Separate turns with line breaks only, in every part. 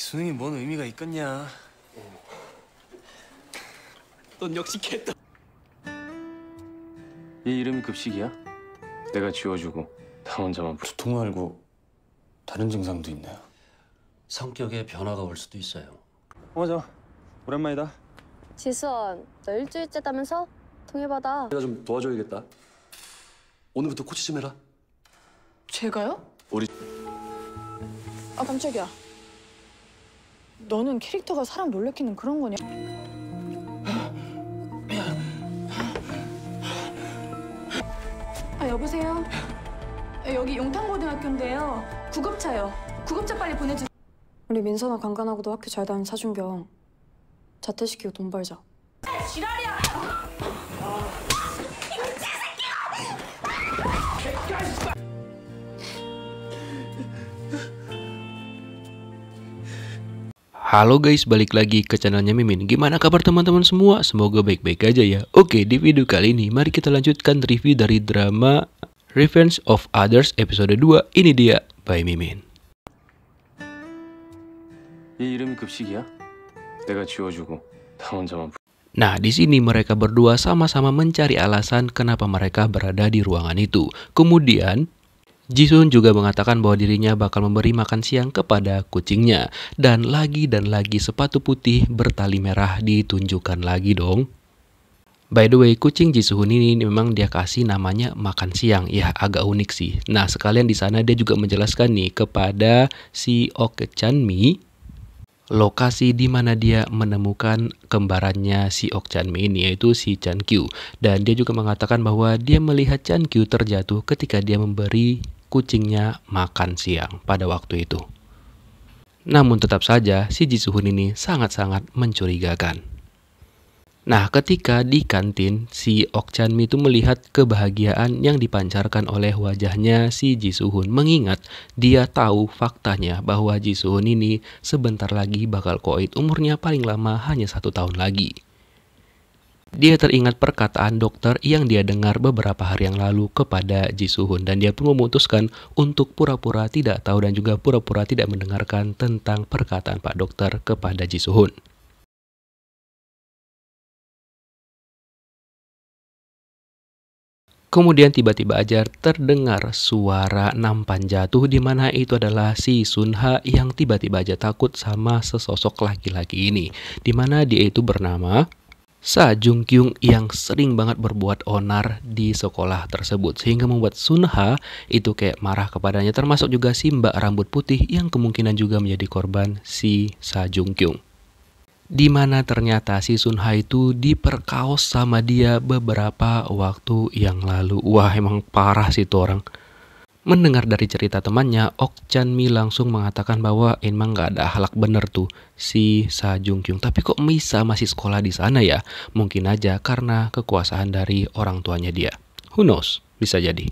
수능이 뭔 의미가 있겠냐.
넌 역시 개다.
얘 이름이 급식이야? 내가 지워주고 나 혼자만 두통 말고 다른 증상도 있나요?
성격에 변화가 올 수도 있어요.
맞아. 오랜만이다.
지수원, 너 일주일째다면서? 통해받아.
내가 좀 도와줘야겠다. 오늘부터 코치 좀 해라.
제가요?
우리
아 깜짝이야. 너는 캐릭터가 사람 놀래키는 그런 거냐? 아 여보세요? 여기 용탄고등학교인데요. 구급차요. 구급차 빨리 보내주세요. 우리 민선아 강간하고도 학교 잘 다니는 사준경 자퇴시키고 돈 벌자. 지랄이야!
Halo guys, balik lagi ke channelnya Mimin. Gimana kabar teman-teman semua? Semoga baik-baik aja ya. Oke, di video kali ini mari kita lanjutkan review dari drama Revenge of Others episode 2. Ini dia by Mimin.
얘 이름이 급식이야? 내가 지워주고 나 혼자만.
Nah, di sini mereka berdua sama-sama mencari alasan kenapa mereka berada di ruangan itu. Kemudian Jisun juga mengatakan bahwa dirinya bakal memberi makan siang kepada kucingnya. Dan lagi sepatu putih bertali merah ditunjukkan lagi dong. By the way, kucing Jisuhun ini memang dia kasih namanya makan siang. Ya, agak unik sih. Nah, sekalian di sana dia juga menjelaskan nih kepada si Ok Chanmi lokasi di mana dia menemukan kembarannya si Ok Chanmi ini, yaitu si Chankyu. Dan dia juga mengatakan bahwa dia melihat Chankyu terjatuh ketika dia memberi kucingnya makan siang pada waktu itu. Namun tetap saja si Jisuhun ini sangat-sangat mencurigakan. Nah, ketika di kantin, si Ok Chanmi itu melihat kebahagiaan yang dipancarkan oleh wajahnya si Jisuhun, mengingat dia tahu faktanya bahwa Jisuhun ini sebentar lagi bakal koit, umurnya paling lama hanya 1 tahun lagi. Dia teringat perkataan dokter yang dia dengar beberapa hari yang lalu kepada Jisuhun, dan dia pun memutuskan untuk pura-pura tidak tahu dan juga pura-pura tidak mendengarkan tentang perkataan Pak Dokter kepada Jisuhun. Kemudian tiba-tiba aja terdengar suara nampan jatuh, di mana itu adalah si Sunha yang tiba-tiba aja takut sama sesosok laki-laki ini, di mana dia itu bernama Sa-jung-kyung yang sering banget berbuat onar di sekolah tersebut, sehingga membuat Sunha itu kayak marah kepadanya, termasuk juga si mbak rambut putih yang kemungkinan juga menjadi korban si Sa-jung-kyung. Di mana ternyata si Sunha itu diperkaos sama dia beberapa waktu yang lalu. Wah, emang parah sih tuh orang. Mendengar dari cerita temannya, Ok Chanmi langsung mengatakan bahwa emang gak ada akhlak bener tuh si Sa-jung-kyung. Tapi kok bisa masih sekolah di sana ya? Mungkin aja karena kekuasaan dari orang tuanya dia. Who knows? Bisa jadi.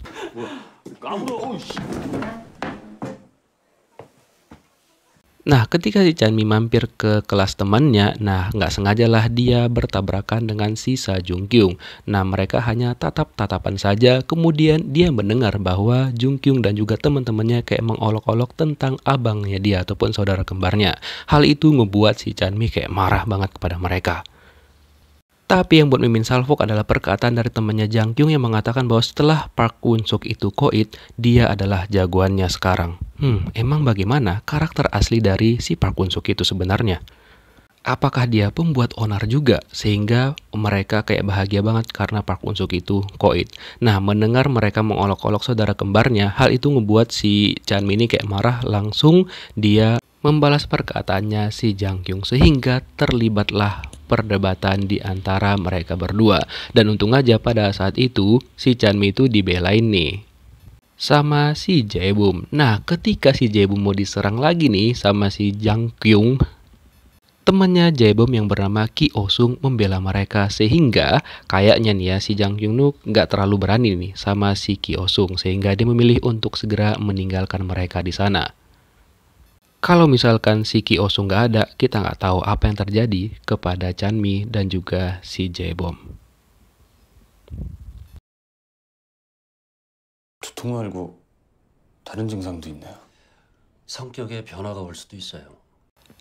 Nah, ketika si Chanmi mampir ke kelas temannya, nah nggak sengajalah dia bertabrakan dengan si Sa-jung-kyung. Nah, mereka hanya tatap-tatapan saja, kemudian dia mendengar bahwa Jung-kyung dan juga teman-temannya kayak mengolok-olok tentang abangnya dia ataupun saudara kembarnya. Hal itu ngebuat si Chanmi kayak marah banget kepada mereka. Tapi yang buat Mimin salfok adalah perkataan dari temannya Jang Kyung yang mengatakan bahwa setelah Park Won-suk itu koit, dia adalah jagoannya sekarang. Emang bagaimana karakter asli dari si Park Won-suk itu sebenarnya? Apakah dia pembuat onar juga sehingga mereka kayak bahagia banget karena Park Won-suk itu koit? Nah, mendengar mereka mengolok-olok saudara kembarnya, hal itu ngebuat si Chanmi ini kayak marah, langsung dia membalas perkataannya si Jang Kyung, sehingga terlibatlah perdebatan di antara mereka berdua. Dan untung aja pada saat itu si Chanmi itu dibelain nih sama si Jaebum. Nah, ketika si Jaebum mau diserang lagi nih sama si Jang Kyung, temannya Jaebum yang bernama Ki Oh-sung membela mereka, sehingga kayaknya nih ya si Jang Kyung tuh nggak terlalu berani nih sama si Ki Oh-sung, sehingga dia memilih untuk segera meninggalkan mereka di sana. Kalau misalkan si Ki Oh-sung nggak ada, kita nggak tahu apa yang terjadi kepada Chanmi dan juga si Jaebum.
두통 말고 다른 증상도 있나요?
성격에 변화가 올 수도 있어요.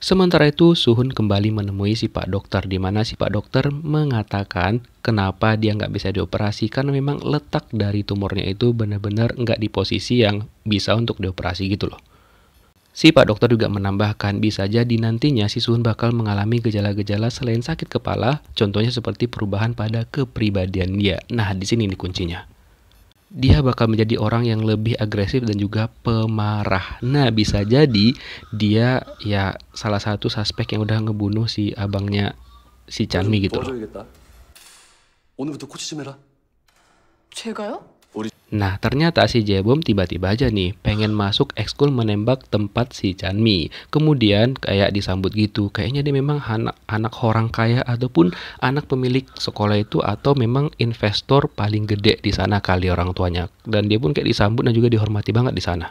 Sementara itu, Suhun kembali menemui si Pak Dokter, di mana si Pak Dokter mengatakan kenapa dia nggak bisa dioperasi karena memang letak dari tumornya itu benar-benar nggak di posisi yang bisa untuk dioperasi gitu loh. Si Pak Dokter juga menambahkan bisa jadi nantinya si Suhun bakal mengalami gejala-gejala selain sakit kepala, contohnya seperti perubahan pada kepribadian dia. Nah, di sini nih kuncinya. Dia bakal menjadi orang yang lebih agresif dan juga pemarah. Nah, bisa jadi dia ya salah satu suspek yang udah ngebunuh si abangnya si Chanmi gitu loh.
도와줘야겠다. 오늘부터 코치 좀 해라.
제가요?
Nah, ternyata si Jaebom tiba-tiba aja nih pengen masuk ekskul menembak tempat si Chanmi. Kemudian kayak disambut gitu. Kayaknya dia memang anak orang kaya ataupun anak pemilik sekolah itu atau memang investor paling gede di sana kali orang tuanya. Dan dia pun kayak disambut dan juga dihormati banget di sana.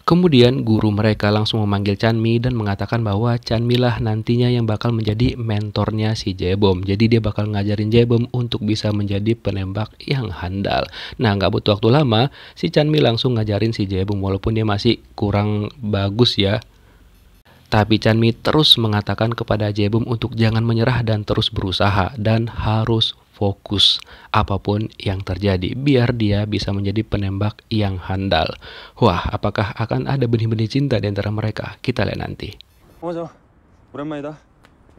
Kemudian guru mereka langsung memanggil Chanmi dan mengatakan bahwa Chanmi lah nantinya yang bakal menjadi mentornya si Jaebom. Jadi dia bakal ngajarin Jaebom untuk bisa menjadi penembak yang handal. Nah, nggak butuh waktu lama, si Chanmi langsung ngajarin si Jaebom walaupun dia masih kurang bagus ya. Tapi Chanmi terus mengatakan kepada Jaebom untuk jangan menyerah dan terus berusaha dan harus fokus apapun yang terjadi biar dia bisa menjadi penembak yang handal. Wah, apakah akan ada benih-benih cinta di antara mereka? Kita lihat nanti.
맞아. 오랜만이다.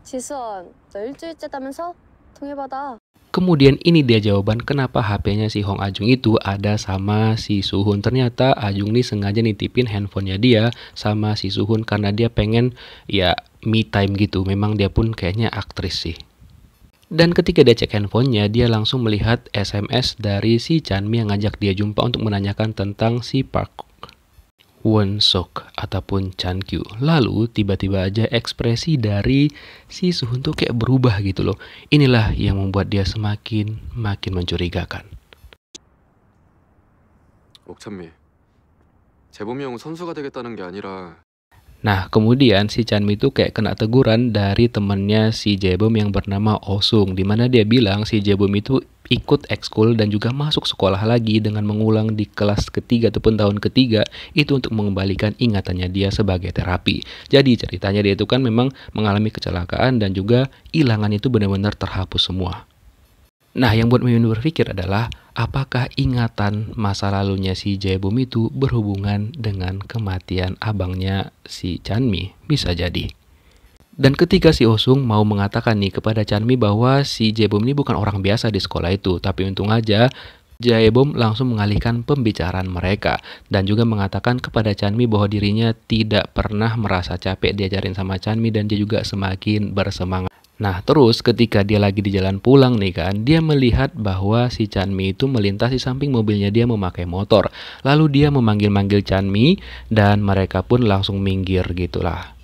지수원, 너 일주일째 따면서 통해받아.
Kemudian ini dia jawaban kenapa HP-nya si Hong Ajung itu ada sama si Suhun. Ternyata Ajung nih sengaja nitipin handphonenya dia sama si Suhun karena dia pengen ya me time gitu. Memang dia pun kayaknya aktris sih. Dan ketika dia cek handphonenya, dia langsung melihat SMS dari si Chanmi yang ngajak dia jumpa untuk menanyakan tentang si Park Won-sok ataupun Chan-kyu. Lalu tiba-tiba aja ekspresi dari si Suhun tuh kayak berubah gitu loh. Inilah yang membuat dia makin mencurigakan.
옥찬미, 재범이 형은 선수가 되겠다는 게 아니라
Nah, kemudian si Chanmi itu kayak kena teguran dari temennya si Jaebom yang bernama Osung, di mana dia bilang si Jaebom itu ikut ekskul dan juga masuk sekolah lagi dengan mengulang di kelas ketiga ataupun tahun ketiga itu untuk mengembalikan ingatannya dia sebagai terapi. Jadi ceritanya dia itu kan memang mengalami kecelakaan dan juga ilangan itu benar-benar terhapus semua. Nah, yang buat Mimin berpikir adalah apakah ingatan masa lalunya si Jaebom itu berhubungan dengan kematian abangnya si Chanmi? Bisa jadi. Dan ketika si Osung mau mengatakan nih kepada Chanmi bahwa si Jaebom ini bukan orang biasa di sekolah itu, tapi untung aja Jaebom langsung mengalihkan pembicaraan mereka dan juga mengatakan kepada Chanmi bahwa dirinya tidak pernah merasa capek diajarin sama Chanmi dan dia juga semakin bersemangat. Nah, terus ketika dia lagi di jalan pulang nih kan, dia melihat bahwa si Chanmi itu melintas di samping mobilnya dia memakai motor. Lalu dia memanggil-manggil Chanmi dan mereka pun langsung minggir gitulah.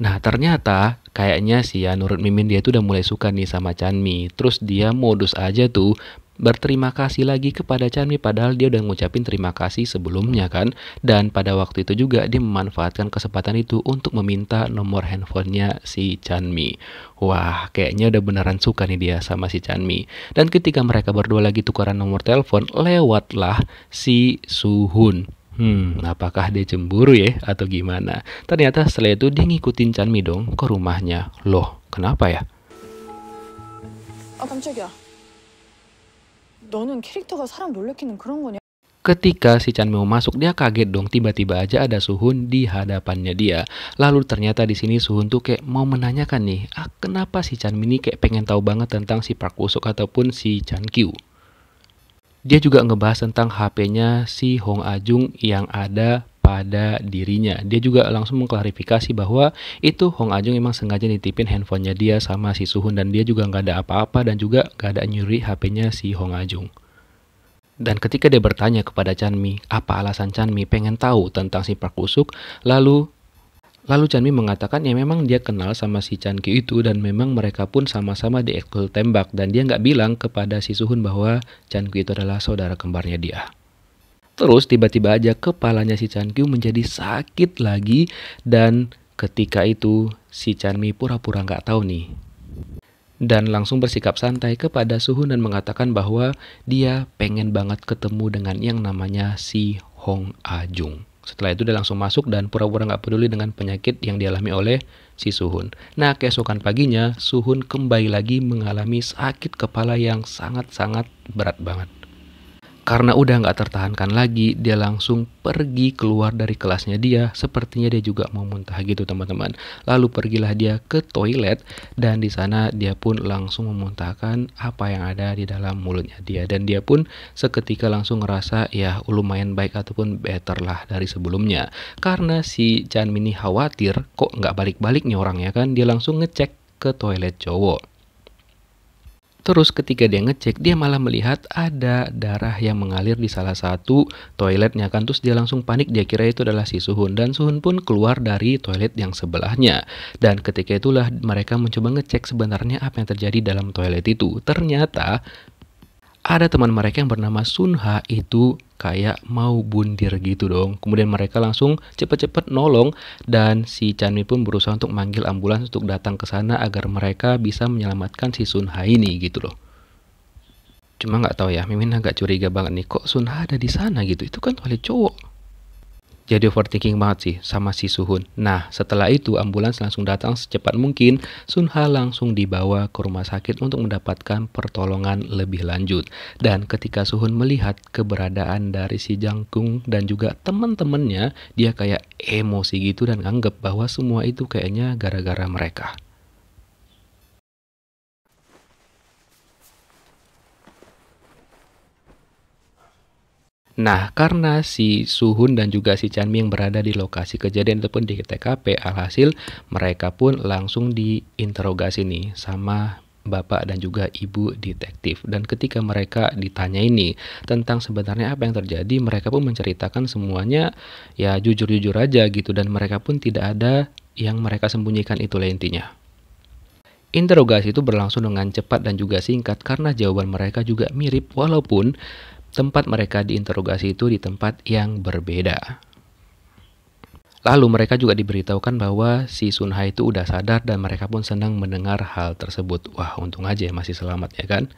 Nah, ternyata kayaknya sih ya menurut Mimin dia tuh udah mulai suka nih sama Chanmi. Terus dia modus aja tuh berterima kasih lagi kepada Chanmi padahal dia udah ngucapin terima kasih sebelumnya kan. Dan pada waktu itu juga dia memanfaatkan kesempatan itu untuk meminta nomor handphonenya si Chanmi. Wah, kayaknya udah beneran suka nih dia sama si Chanmi. Dan ketika mereka berdua lagi tukaran nomor telepon, lewatlah si Suhun. Apakah dia cemburu ya atau gimana? Ternyata setelah itu dia ngikutin Chanmi dong ke rumahnya. Loh, kenapa ya?
아, 깜짝이야. 너는 캐릭터가 사람 놀래키는 그런 거냐?
Ketika si Chanmi mau masuk, dia kaget dong. Tiba-tiba aja ada Suhun di hadapannya dia. Lalu ternyata di sini Suhun tuh kayak mau menanyakan nih, kenapa si Chanmi ini kayak pengen tahu banget tentang si Park Woo-sok ataupun si Chan-kyu. Dia juga ngebahas tentang HP-nya si Hong Ajung yang ada pada dirinya. Dia juga langsung mengklarifikasi bahwa itu Hong Ajung emang sengaja nitipin handphonenya dia sama si Suhun dan dia juga nggak ada apa-apa dan juga nggak ada nyuri HP-nya si Hong Ajung. Dan ketika dia bertanya kepada Chanmi, apa alasan Chanmi pengen tahu tentang si Park Woo-sok, Lalu Chanmi mengatakan ya memang dia kenal sama si Chan-kyu itu dan memang mereka pun sama-sama di ekskul tembak dan dia nggak bilang kepada si Suhun bahwa Chan-kyu itu adalah saudara kembarnya dia. Terus tiba-tiba aja kepalanya si Chan-kyu menjadi sakit lagi dan ketika itu si Chanmi pura-pura nggak tahu nih. Dan langsung bersikap santai kepada Suhun dan mengatakan bahwa dia pengen banget ketemu dengan yang namanya si Hong Ajung. Setelah itu dia langsung masuk dan pura-pura nggak peduli dengan penyakit yang dialami oleh si Suhun. Nah, keesokan paginya, Suhun kembali lagi mengalami sakit kepala yang sangat-sangat berat banget. Karena udah nggak tertahankan lagi, dia langsung pergi keluar dari kelasnya dia. Sepertinya dia juga mau muntah gitu teman-teman. Lalu pergilah dia ke toilet dan di sana dia pun langsung memuntahkan apa yang ada di dalam mulutnya dia. Dan dia pun seketika langsung ngerasa ya lumayan baik ataupun better lah dari sebelumnya. Karena si Chanmi ini khawatir kok nggak balik-balik nih orangnya kan. Dia langsung ngecek ke toilet cowok. Terus ketika dia ngecek, dia malah melihat ada darah yang mengalir di salah satu toiletnya kan. Terus dia langsung panik, dia kira itu adalah si Suhun. Dan Suhun pun keluar dari toilet yang sebelahnya. Dan ketika itulah mereka mencoba ngecek sebenarnya apa yang terjadi dalam toilet itu. Ternyata ada teman mereka yang bernama Sunha itu kayak mau bundir gitu dong. Kemudian mereka langsung cepet-cepet nolong dan si Chanmi pun berusaha untuk manggil ambulans untuk datang ke sana agar mereka bisa menyelamatkan si Sunha ini gitu loh. Cuma nggak tahu ya, Mimin agak curiga banget nih kok Sunha ada di sana gitu. Itu kan toilet cowok. Jadi overthinking banget sih sama si Suhun. Nah, setelah itu ambulans langsung datang secepat mungkin. Sunha langsung dibawa ke rumah sakit untuk mendapatkan pertolongan lebih lanjut. Dan ketika Suhun melihat keberadaan dari si Jangkung dan juga teman-temannya, dia kayak emosi gitu dan anggap bahwa semua itu kayaknya gara-gara mereka. Nah, karena si Suhun dan juga si Chanmi yang berada di lokasi kejadian ataupun di TKP, alhasil mereka pun langsung diinterogasi nih sama bapak dan juga ibu detektif. Dan ketika mereka ditanya ini tentang sebenarnya apa yang terjadi, mereka pun menceritakan semuanya ya jujur-jujur aja gitu. Dan mereka pun tidak ada yang mereka sembunyikan, itulah intinya. Interogasi itu berlangsung dengan cepat dan juga singkat karena jawaban mereka juga mirip walaupun tempat mereka diinterogasi itu di tempat yang berbeda. Lalu mereka juga diberitahukan bahwa si Sunha itu udah sadar dan mereka pun senang mendengar hal tersebut. Wah, untung aja masih selamat ya kan.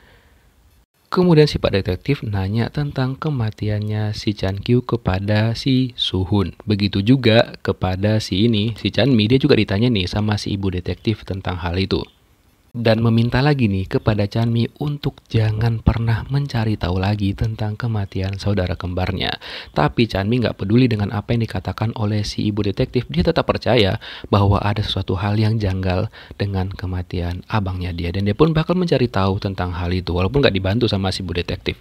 Kemudian si Pak Detektif nanya tentang kematiannya si Chankyu kepada si Suhun. Begitu juga kepada si Chanmi, dia juga ditanya nih sama si Ibu Detektif tentang hal itu. Dan meminta lagi nih kepada Chanmi untuk jangan pernah mencari tahu lagi tentang kematian saudara kembarnya. Tapi Chanmi nggak peduli dengan apa yang dikatakan oleh si ibu detektif. Dia tetap percaya bahwa ada sesuatu hal yang janggal dengan kematian abangnya dia. Dan dia pun bakal mencari tahu tentang hal itu walaupun nggak dibantu sama si ibu detektif.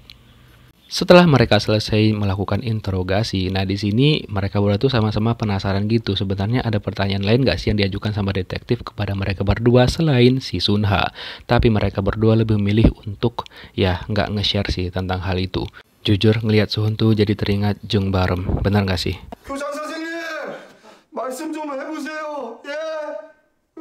Setelah mereka selesai melakukan interogasi, nah di sini mereka berdua tuh sama-sama penasaran gitu. Sebenarnya ada pertanyaan lain gak sih yang diajukan sama detektif kepada mereka berdua selain si Sunha? Tapi mereka berdua lebih memilih untuk ya nggak nge-share sih tentang hal itu. Jujur ngelihat Suhun tuh jadi teringat Jung Barem, benar gak sih?
교장 선생님, 말씀 좀 해보세요. 예,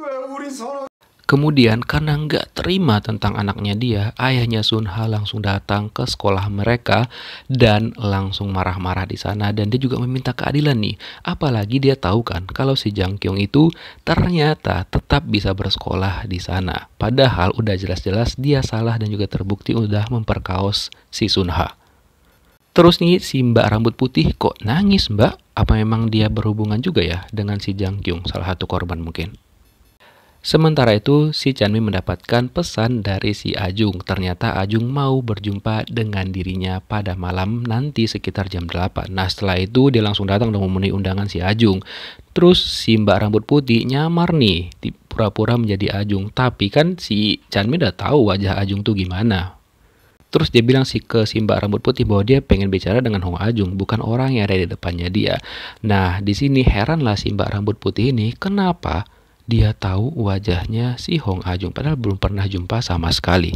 왜 우리 서로
Kemudian karena nggak terima tentang anaknya dia, ayahnya Sunha langsung datang ke sekolah mereka dan langsung marah-marah di sana. Dan dia juga meminta keadilan nih. Apalagi dia tahu kan kalau si Jang Kyung itu ternyata tetap bisa bersekolah di sana. Padahal udah jelas-jelas dia salah dan juga terbukti udah memperkaos si Sunha. Terus nih si Mbak rambut putih kok nangis Mbak? Apa memang dia berhubungan juga ya dengan si Jang Kyung, salah satu korban mungkin? Sementara itu, si Chanmi mendapatkan pesan dari si Ajung. Ternyata Ajung mau berjumpa dengan dirinya pada malam nanti sekitar jam 8. Nah, setelah itu dia langsung datang dan memenuhi undangan si Ajung. Terus si Mbak rambut putih nyamar nih, pura-pura menjadi Ajung. Tapi kan si Chanmi udah tahu wajah Ajung tuh gimana. Terus dia bilang ke si Mbak rambut putih bahwa dia pengen bicara dengan Hong Ajung, bukan orang yang ada di depannya dia. Nah, di sini heranlah si Mbak rambut putih ini, kenapa dia tahu wajahnya si Hong Ajung padahal belum pernah jumpa sama sekali.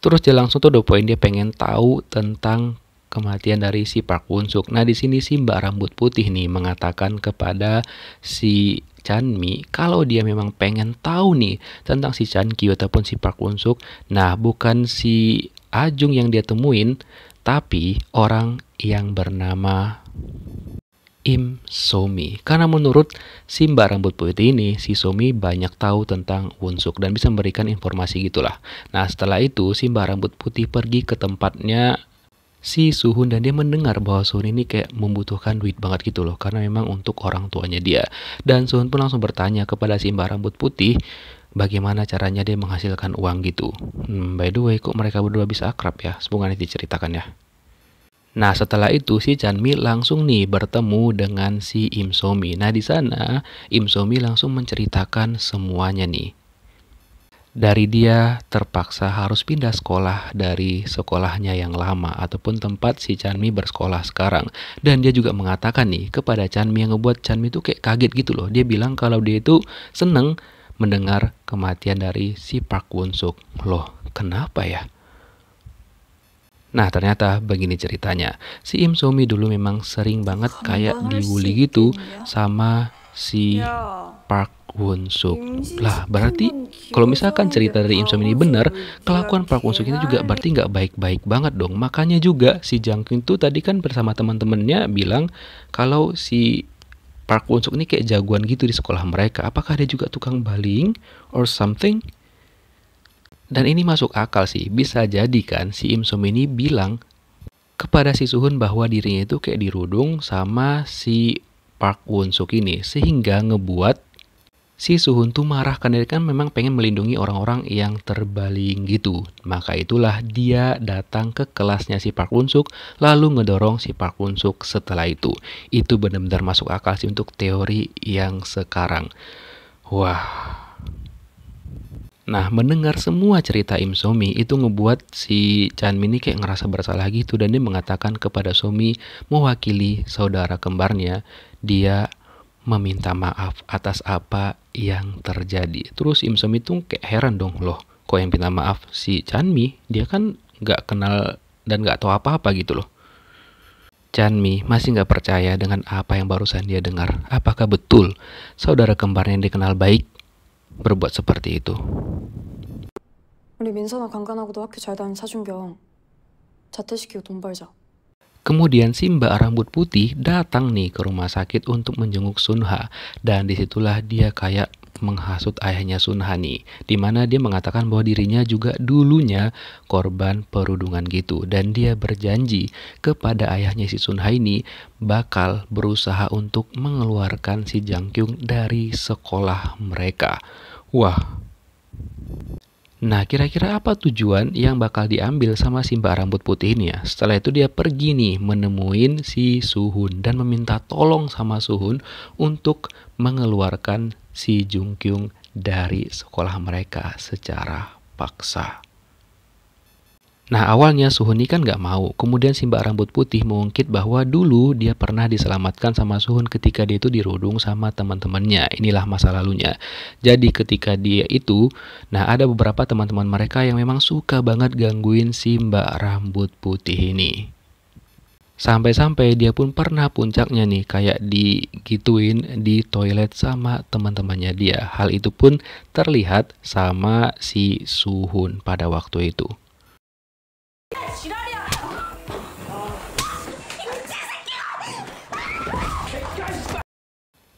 Terus dia langsung tuh poin dia pengen tahu tentang kematian dari si Park Won Suk. Nah, di sini si Mbak rambut putih nih mengatakan kepada si Chanmi kalau dia memang pengen tahu nih tentang si Chankyu ataupun si Park Won Suk. Nah, bukan si Ajung yang dia temuin, tapi orang yang bernama Im Somi. Karena menurut si Mbak rambut putih ini, si Somi banyak tahu tentang Won Suk dan bisa memberikan informasi gitulah. Nah, setelah itu si Mbak rambut putih pergi ke tempatnya si Suhun, dan dia mendengar bahwa Suhun ini kayak membutuhkan duit banget gitu loh, karena memang untuk orang tuanya dia. Dan Suhun pun langsung bertanya kepada si Mbak Rambut Putih bagaimana caranya dia menghasilkan uang gitu. By the way, kok mereka berdua bisa akrab ya? Semoga nanti diceritakan ya. Nah, setelah itu si Chanmi langsung nih bertemu dengan si Im So-mi. Nah, di sana Im So-mi langsung menceritakan semuanya nih. Dari dia terpaksa harus pindah sekolah dari sekolahnya yang lama ataupun tempat si Chanmi bersekolah sekarang. Dan dia juga mengatakan nih kepada Chanmi, yang ngebuat Chanmi tuh kayak kaget gitu loh. Dia bilang kalau dia itu seneng mendengar kematian dari si Park Won-suk. Loh, kenapa ya? Nah, ternyata begini ceritanya. Si Im So-mi dulu memang sering banget kayak dibully gitu sama si Park Won-suk. Lah, berarti kalau misalkan cerita dari Im So-mi ini benar, kelakuan Park Won-suk ini juga berarti nggak baik-baik banget dong. Makanya juga si Jang Kyung tuh tadi kan bersama teman-temannya bilang kalau si Park Won-suk ini kayak jagoan gitu di sekolah mereka. Apakah dia juga tukang bullying or something? Dan ini masuk akal sih. Bisa jadi kan si Im So-mi ini bilang kepada si Suhun bahwa dirinya itu kayak dirudung sama si Park Won-suk ini, sehingga ngebuat si Suhun tuh marah karena dia kan memang pengen melindungi orang-orang yang terbaling gitu. Maka itulah dia datang ke kelasnya si Park Won-suk lalu ngedorong si Park Won-suk setelah itu. Itu benar-benar masuk akal sih untuk teori yang sekarang. Wah. Nah, mendengar semua cerita Im So-mi itu ngebuat si Chanmi ini kayak ngerasa bersalah gitu, dan dia mengatakan kepada So-mi mewakili saudara kembarnya, dia meminta maaf atas apa yang terjadi. Terus Im So-mi tuh kayak heran dong, loh kok yang minta maaf si Chanmi? Dia kan nggak kenal dan nggak tahu apa-apa gitu loh. Chanmi masih nggak percaya dengan apa yang barusan dia dengar. Apakah betul saudara kembarnya yang dikenal baik berbuat seperti itu?
우리 민선아 강간하고도 학교 잘 다니는 사준경 자퇴시키고 돈 벌자.
Kemudian si Mbak Rambut Putih datang nih ke rumah sakit untuk menjenguk Sunha, dan disitulah dia kayak menghasut ayahnya Sunha nih, dimana dia mengatakan bahwa dirinya juga dulunya korban perundungan gitu, dan dia berjanji kepada ayahnya si Sunha ini bakal berusaha untuk mengeluarkan si Jang Kyung dari sekolah mereka. Wah. Nah, kira-kira apa tujuan yang bakal diambil sama si Mbak Rambut Putih ini ya? Setelah itu dia pergi nih menemuin si Suhun dan meminta tolong sama Suhun untuk mengeluarkan si Jung Kyung dari sekolah mereka secara paksa. Nah, awalnya Suhun ini kan nggak mau. Kemudian si Mbak Rambut Putih mengungkit bahwa dulu dia pernah diselamatkan sama Suhun ketika dia itu dirudung sama teman-temannya. Inilah masa lalunya. Jadi ketika dia itu, nah ada beberapa teman-teman mereka yang memang suka banget gangguin si Mbak Rambut Putih ini. Sampai-sampai dia pun pernah puncaknya nih kayak digituin di toilet sama teman-temannya dia. Hal itu pun terlihat sama si Suhun pada waktu itu.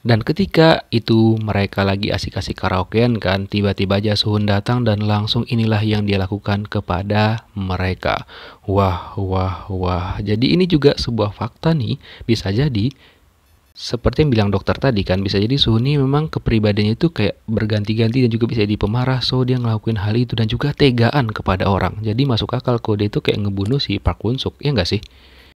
Dan ketika itu mereka lagi asik-asik karaokean kan, tiba-tiba aja Suhun datang dan langsung inilah yang dia lakukan kepada mereka. Wah. Jadi ini juga sebuah fakta nih, bisa jadi seperti yang bilang dokter tadi kan, bisa jadi Suhun ini memang kepribadiannya itu kayak berganti-ganti dan juga bisa jadi pemarah, so dia ngelakuin hal itu dan juga tegaan kepada orang. Jadi masuk akal kalau dia itu kayak ngebunuh si Park Won-suk, ya nggak sih?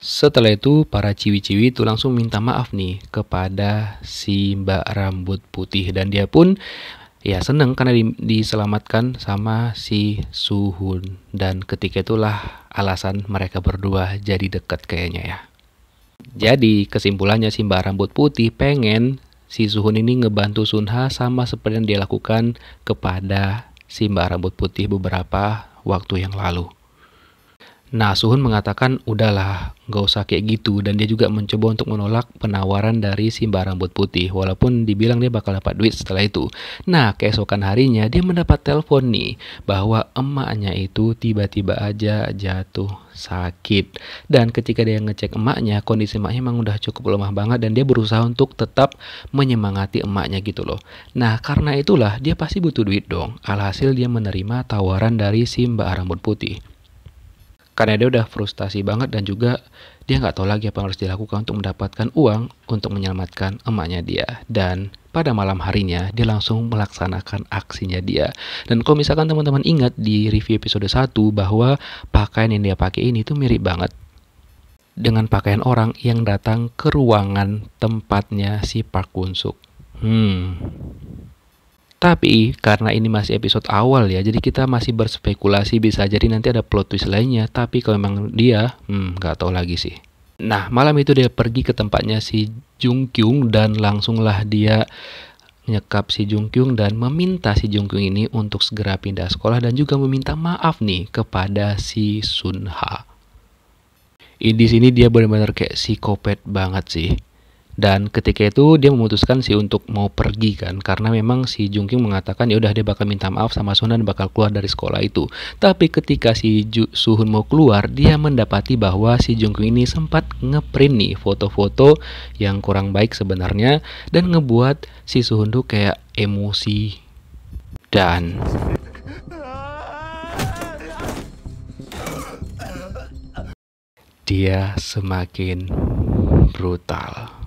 Setelah itu para ciwi-ciwi itu langsung minta maaf nih kepada si Mbak Rambut Putih, dan dia pun ya seneng karena diselamatkan sama si Suhun, dan ketika itulah alasan mereka berdua jadi dekat kayaknya ya. Jadi kesimpulannya si Mbak Rambut Putih pengen si Suhun ini ngebantu Sunha sama seperti yang dia lakukan kepada si Mbak Rambut Putih beberapa waktu yang lalu. Nah, Suhun mengatakan udahlah, gak usah kayak gitu, dan dia juga mencoba untuk menolak penawaran dari si Mbak Rambut Putih, walaupun dibilang dia bakal dapat duit setelah itu. Nah, keesokan harinya dia mendapat telepon nih bahwa emaknya itu tiba-tiba aja jatuh sakit, dan ketika dia ngecek emaknya, kondisi emaknya emang udah cukup lemah banget, dan dia berusaha untuk tetap menyemangati emaknya gitu loh. Nah, karena itulah dia pasti butuh duit dong. Alhasil dia menerima tawaran dari si Mbak Rambut Putih. Karena dia udah frustasi banget dan juga dia nggak tahu lagi apa yang harus dilakukan untuk mendapatkan uang untuk menyelamatkan emaknya dia. Dan pada malam harinya dia langsung melaksanakan aksinya dia. Dan kalau misalkan teman-teman ingat di review episode 1 bahwa pakaian yang dia pakai ini tuh mirip banget dengan pakaian orang yang datang ke ruangan tempatnya si Park Won Suk. Tapi karena ini masih episode awal ya, jadi kita masih berspekulasi bisa jadi nanti ada plot twist lainnya. Tapi kalau memang dia, nggak tahu lagi sih. Nah, malam itu dia pergi ke tempatnya si Jung Kyung dan langsunglah dia nyekap si Jung Kyung dan meminta si Jung Kyung ini untuk segera pindah sekolah dan juga meminta maaf nih kepada si Sun Ha. Di sini dia benar-benar kayak psikopat banget sih. Dan ketika itu dia memutuskan sih untuk mau pergi kan, karena memang si Jung Kyung mengatakan ya udah dia bakal minta maaf sama Sun dan bakal keluar dari sekolah itu. Tapi ketika si Suhun mau keluar, dia mendapati bahwa si Jung Kyung ini sempat ngeprint nih foto-foto yang kurang baik sebenarnya dan ngebuat si Suhun tuh kayak emosi dan dia semakin brutal.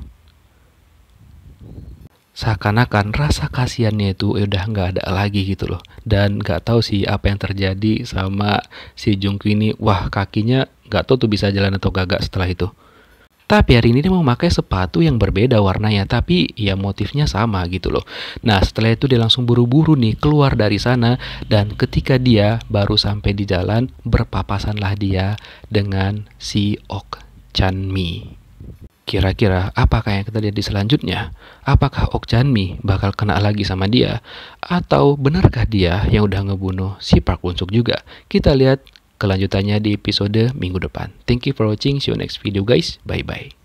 Seakan-akan rasa kasihannya itu udah nggak ada lagi gitu loh. Dan nggak tahu sih apa yang terjadi sama si Jung Kyung ini. Wah, kakinya nggak tahu tuh bisa jalan atau gagak setelah itu. Tapi hari ini dia mau pakai sepatu yang berbeda warnanya, tapi ya motifnya sama gitu loh. Nah, setelah itu dia langsung buru-buru nih keluar dari sana. Dan ketika dia baru sampai di jalan, berpapasanlah dia dengan si Ok Chan-mi. Kira-kira apakah yang kita lihat di selanjutnya? Apakah Ok Chan-mi bakal kena lagi sama dia? Atau benarkah dia yang udah ngebunuh si Park Won Suk juga? Kita lihat kelanjutannya di episode minggu depan. Thank you for watching. See you next video guys. Bye-bye.